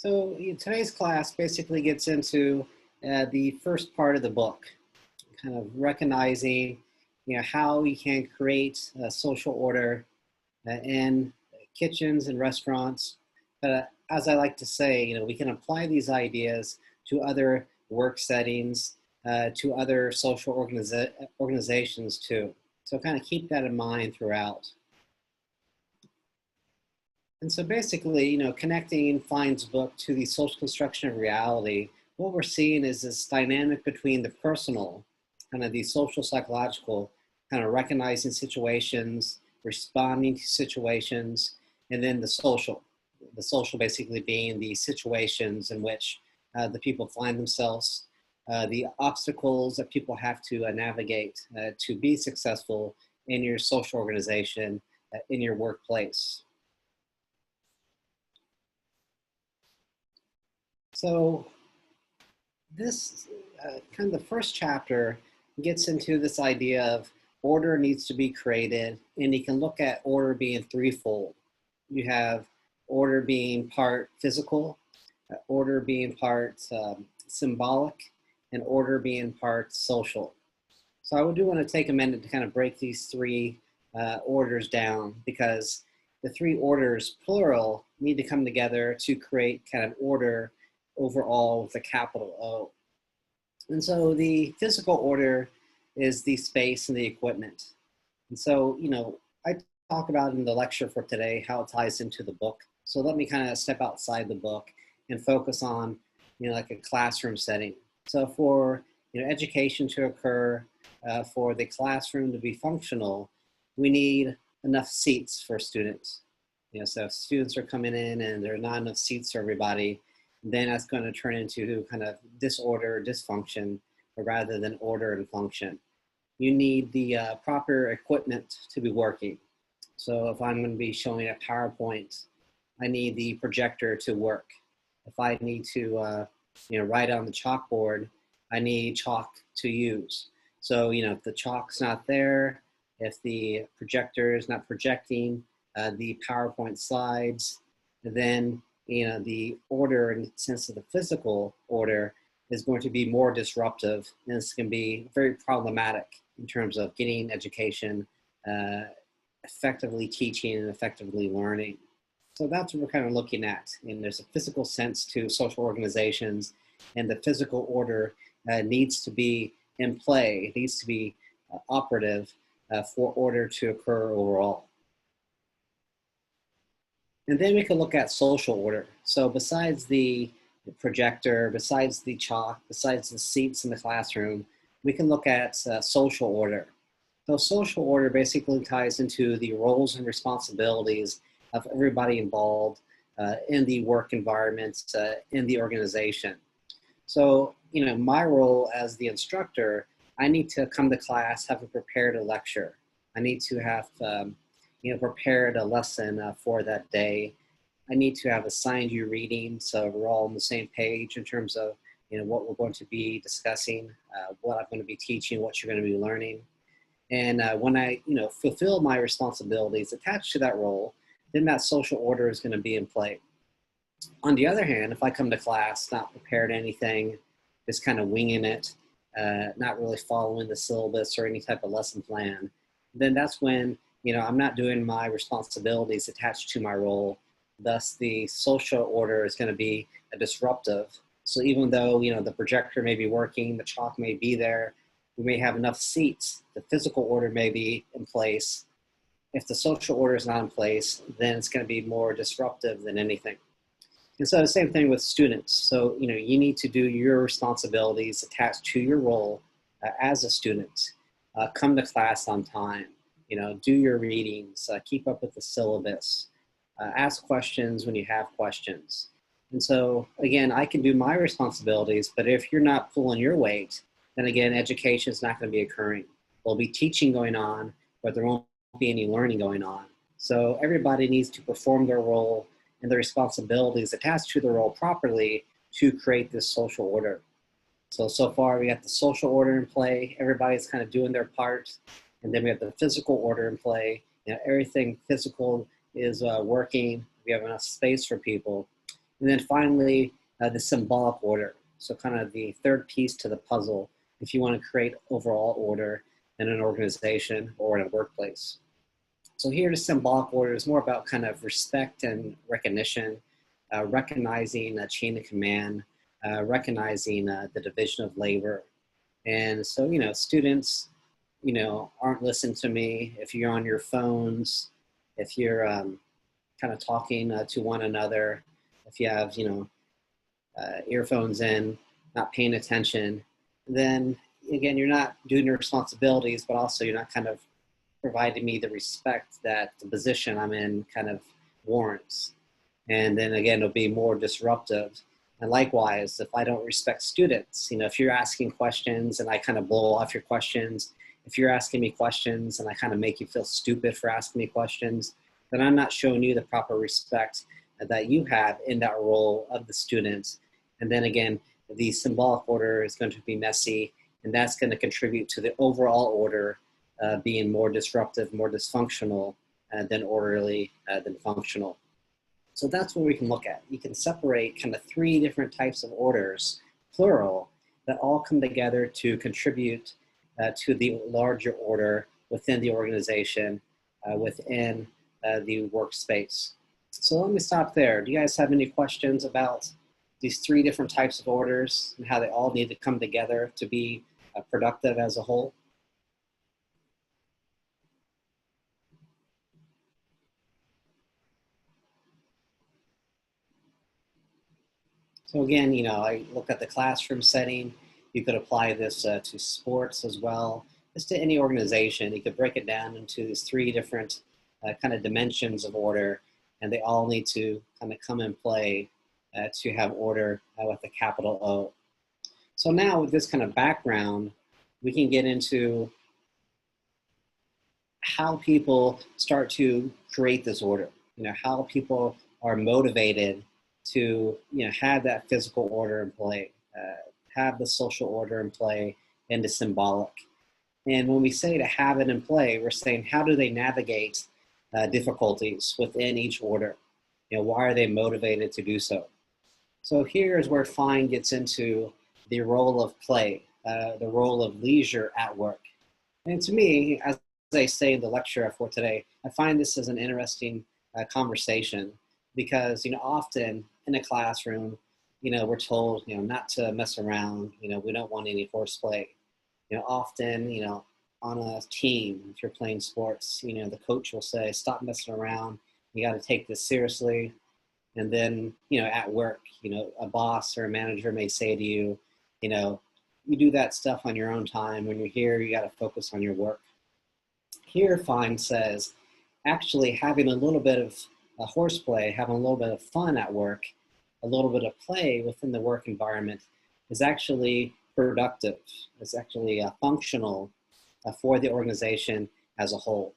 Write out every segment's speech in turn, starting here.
Today's class basically gets into the first part of the book, kind of recognizing, how we can create a social order in kitchens and restaurants. But as I like to say, we can apply these ideas to other work settings, to other social organizations too. So kind of keep that in mind throughout. And so basically, connecting Fine's book to the social construction of reality, what we're seeing is this dynamic between the personal, kind of the social psychological, kind of recognizing situations, responding to situations, and then the social. The social basically being the situations in which the people find themselves, the obstacles that people have to navigate to be successful in your social organization, in your workplace. So this kind of the first chapter gets into this idea of order needs to be created, and you can look at order being threefold. You have order being part physical, order being part symbolic, and order being part social. So I do want to take a minute to kind of break these three orders down, because the three orders, plural, need to come together to create kind of order overall with a capital O. And so the physical order is the space and the equipment. And so, I talk about in the lecture for today how it ties into the book. So let me kind of step outside the book and focus on, like a classroom setting. So for, education to occur, for the classroom to be functional, we need enough seats for students. So if students are coming in and there are not enough seats for everybody, then that's going to turn into kind of disorder or dysfunction rather than order and function. You need the proper equipment to be working. So if I'm going to be showing a PowerPoint, I need the projector to work. If I need to write on the chalkboard, I need chalk to use. So if the chalk's not there, if the projector is not projecting the PowerPoint slides, then the order in the sense of the physical order is going to be more disruptive, and this can be very problematic in terms of getting education, effectively teaching and effectively learning. So that's what we're kind of looking at. And there's a physical sense to social organizations, and the physical order needs to be in play, it needs to be operative for order to occur overall. And then we can look at social order. So besides the projector, besides the chalk, besides the seats in the classroom, we can look at social order. So social order basically ties into the roles and responsibilities of everybody involved in the work environment, in the organization. So, my role as the instructor, I need to come to class, have prepared a lecture. I need to have prepared a lesson for that day. I need to have assigned you reading, so we're all on the same page in terms of what we're going to be discussing, what I'm going to be teaching, what you're going to be learning. And when I fulfill my responsibilities attached to that role, then that social order is going to be in play. On the other hand, if I come to class not prepared anything, just kind of winging it, not really following the syllabus or any type of lesson plan, then that's when I'm not doing my responsibilities attached to my role. Thus, the social order is going to be a disruptive. So even though the projector may be working, the chalk may be there, we may have enough seats, the physical order may be in place. If the social order is not in place, then it's going to be more disruptive than anything. And so the same thing with students. So you need to do your responsibilities attached to your role as a student. Come to class on time. Do your readings, keep up with the syllabus, ask questions when you have questions. And so, again, I can do my responsibilities, but if you're not pulling your weight, then again, education is not going to be occurring. There'll be teaching going on, but there won't be any learning going on. So everybody needs to perform their role and their responsibilities attached to the role properly to create this social order. So far we got the social order in play, everybody's kind of doing their part. And then we have the physical order in play. Everything physical is working. We have enough space for people. And then finally, the symbolic order. So kind of the third piece to the puzzle if you want to create overall order in an organization or in a workplace. So here the symbolic order is more about kind of respect and recognition, recognizing a chain of command, recognizing the division of labor. And so, students, aren't listening to me. If you're on your phones, if you're kind of talking to one another, if you have, earphones in, not paying attention, then again, you're not doing your responsibilities, but also you're not kind of providing me the respect that the position I'm in kind of warrants. And then again, it'll be more disruptive. And likewise, if I don't respect students, if you're asking questions and I kind of blow off your questions, if you're asking me questions and I kind of make you feel stupid for asking me questions, then I'm not showing you the proper respect that you have in that role of the student. And then again, the symbolic order is going to be messy, and that's going to contribute to the overall order being more disruptive, more dysfunctional than orderly, than functional. So that's what we can look at. You can separate kind of three different types of orders, plural, that all come together to contribute to the larger order within the organization, within the workspace. So let me stop there. Do you guys have any questions about these three different types of orders and how they all need to come together to be productive as a whole? So again, I look at the classroom setting. You could apply this to sports as well, just to any organization. You could break it down into these three different kind of dimensions of order, and they all need to kind of come and play to have order with a capital O. So now with this kind of background, we can get into how people start to create this order, how people are motivated to have that physical order in play, have the social order in play, and the symbolic. And when we say to have it in play, we're saying how do they navigate difficulties within each order? Why are they motivated to do so? So here's where Fine gets into the role of play, the role of leisure at work. And to me, as I say in the lecture for today, I find this as an interesting conversation because, often in a classroom, we're told, not to mess around, we don't want any horseplay. Often, on a team, if you're playing sports, the coach will say, stop messing around, you got to take this seriously. And then, at work, a boss or a manager may say to you, you do that stuff on your own time. When you're here, you got to focus on your work. Here, Fine says, actually having a little bit of horseplay, having a little bit of fun at work, a little bit of play within the work environment is actually productive. It's actually functional for the organization as a whole.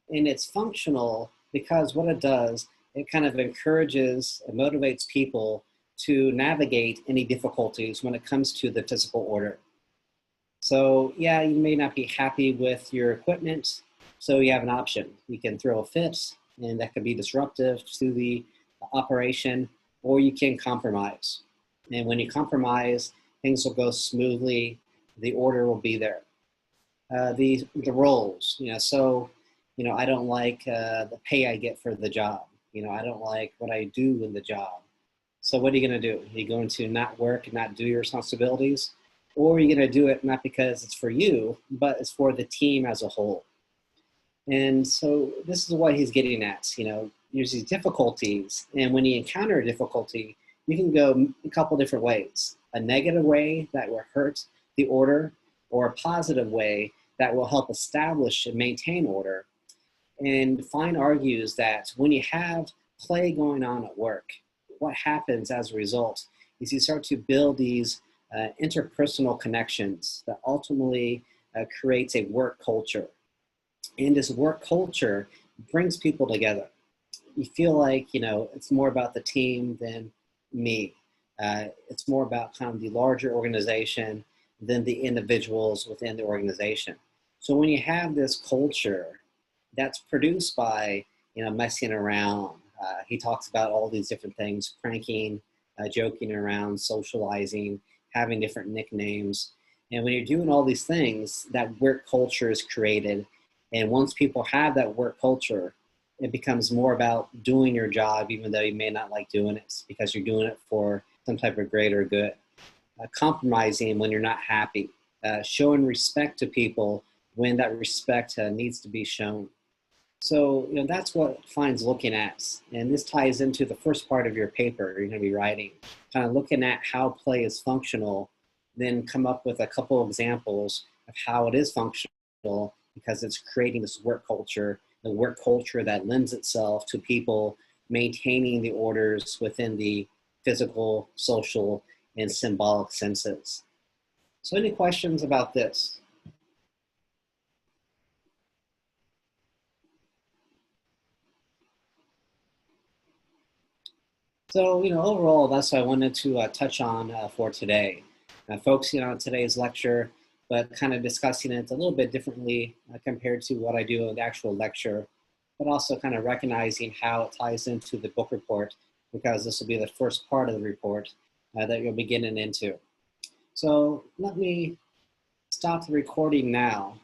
And it's functional because what it does, it kind of encourages and motivates people to navigate any difficulties when it comes to the physical order. So yeah, you may not be happy with your equipment, so you have an option. You can throw a fit, and that could be disruptive to the operation, or you can compromise. And when you compromise, things will go smoothly, the order will be there. The roles, so, I don't like the pay I get for the job. I don't like what I do in the job. So what are you going to do? Are you going to not work and not do your responsibilities? Or are you going to do it not because it's for you, but it's for the team as a whole? And so this is what he's getting at. There's these difficulties. And when you encounter a difficulty, you can go a couple different ways. A negative way that will hurt the order, or a positive way that will help establish and maintain order. And Fine argues that when you have play going on at work, what happens as a result is you start to build these interpersonal connections that ultimately creates a work culture. And this work culture brings people together. You feel like, it's more about the team than me. It's more about kind of the larger organization than the individuals within the organization. So when you have this culture that's produced by, messing around, He talks about all these different things, pranking, joking around, socializing, having different nicknames. And when you're doing all these things, that work culture is created. And once people have that work culture, it becomes more about doing your job, even though you may not like doing it, because you're doing it for some type of greater good. Compromising when you're not happy, showing respect to people when that respect needs to be shown. So, that's what Fine's looking at. And this ties into the first part of your paper you're going to be writing, kind of looking at how play is functional, then come up with a couple of examples of how it is functional because it's creating this work culture, the work culture that lends itself to people maintaining the orders within the physical, social, and symbolic senses. So any questions about this? So, overall, that's what I wanted to touch on for today. Focusing on today's lecture, but kind of discussing it a little bit differently compared to what I do in the actual lecture, but also kind of recognizing how it ties into the book report, because this will be the first part of the report that you'll be getting into. So let me stop the recording now,